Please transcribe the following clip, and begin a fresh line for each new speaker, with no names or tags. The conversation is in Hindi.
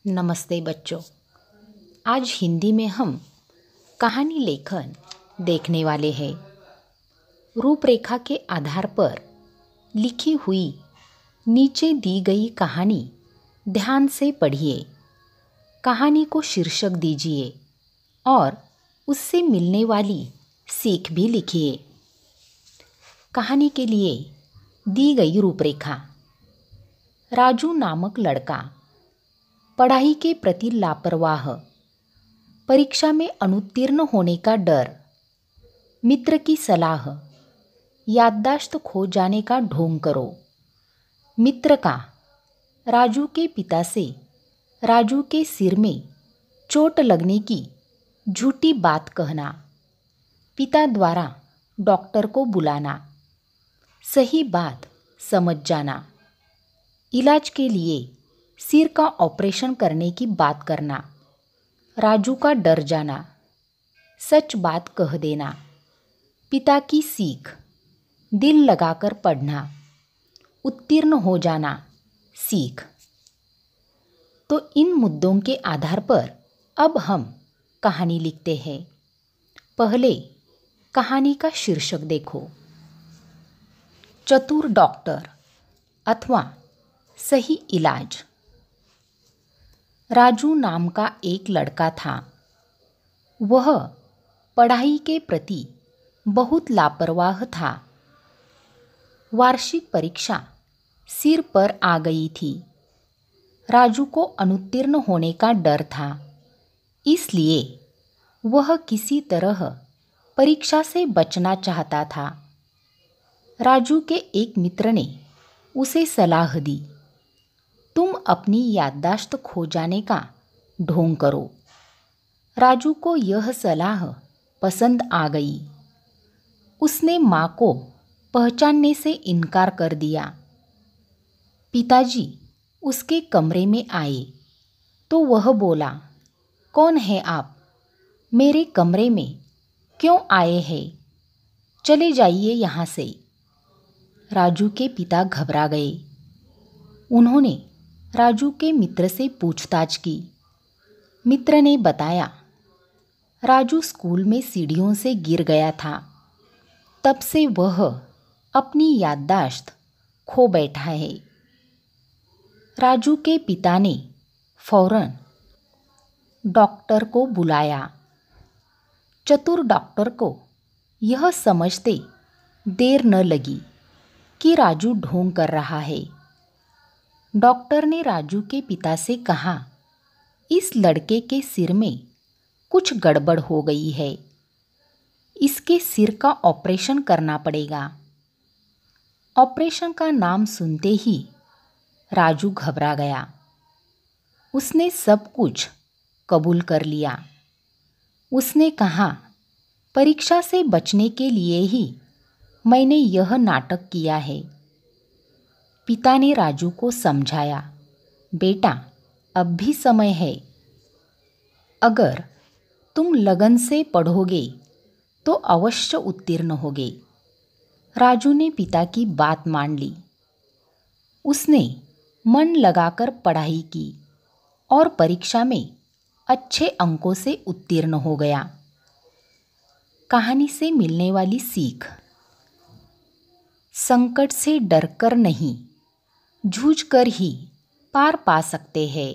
नमस्ते बच्चों। आज हिंदी में हम कहानी लेखन देखने वाले हैं। रूपरेखा के आधार पर लिखी हुई नीचे दी गई कहानी ध्यान से पढ़िए। कहानी को शीर्षक दीजिए और उससे मिलने वाली सीख भी लिखिए। कहानी के लिए दी गई रूपरेखा। राजू नामक लड़का पढ़ाई के प्रति लापरवाह, परीक्षा में अनुत्तीर्ण होने का डर, मित्र की सलाह, याददाश्त खो जाने का ढोंग करो। मित्र का राजू के पिता से राजू के सिर में चोट लगने की झूठी बात कहना, पिता द्वारा डॉक्टर को बुलाना, सही बात समझ जाना, इलाज के लिए सिर का ऑपरेशन करने की बात करना, राजू का डर जाना, सच बात कह देना, पिता की सीख, दिल लगाकर पढ़ना, उत्तीर्ण हो जाना सीख। तो इन मुद्दों के आधार पर अब हम कहानी लिखते हैं। पहले कहानी का शीर्षक देखो। चतुर डॉक्टर अथवा सही इलाज। राजू नाम का एक लड़का था। वह पढ़ाई के प्रति बहुत लापरवाह था। वार्षिक परीक्षा सिर पर आ गई थी। राजू को अनुत्तीर्ण होने का डर था, इसलिए वह किसी तरह परीक्षा से बचना चाहता था। राजू के एक मित्र ने उसे सलाह दी, तुम अपनी याददाश्त खो जाने का ढोंग करो। राजू को यह सलाह पसंद आ गई। उसने माँ को पहचानने से इनकार कर दिया। पिताजी उसके कमरे में आए तो वह बोला, कौन है आप? मेरे कमरे में क्यों आए हैं? चले जाइए यहाँ से। राजू के पिता घबरा गए। उन्होंने राजू के मित्र से पूछताछ की। मित्र ने बताया, राजू स्कूल में सीढ़ियों से गिर गया था। तब से वह अपनी याददाश्त खो बैठा है। राजू के पिता ने फौरन डॉक्टर को बुलाया। चतुर डॉक्टर को यह समझते देर न लगी कि राजू ढोंग कर रहा है। डॉक्टर ने राजू के पिता से कहा, इस लड़के के सिर में कुछ गड़बड़ हो गई है। इसके सिर का ऑपरेशन करना पड़ेगा। ऑपरेशन का नाम सुनते ही राजू घबरा गया। उसने सब कुछ कबूल कर लिया। उसने कहा, परीक्षा से बचने के लिए ही मैंने यह नाटक किया है। पिता ने राजू को समझाया, बेटा अब भी समय है। अगर तुम लगन से पढ़ोगे तो अवश्य उत्तीर्ण होगे। राजू ने पिता की बात मान ली। उसने मन लगाकर पढ़ाई की और परीक्षा में अच्छे अंकों से उत्तीर्ण हो गया। कहानी से मिलने वाली सीख। संकट से डरकर नहीं, जूझकर ही पार पा सकते हैं।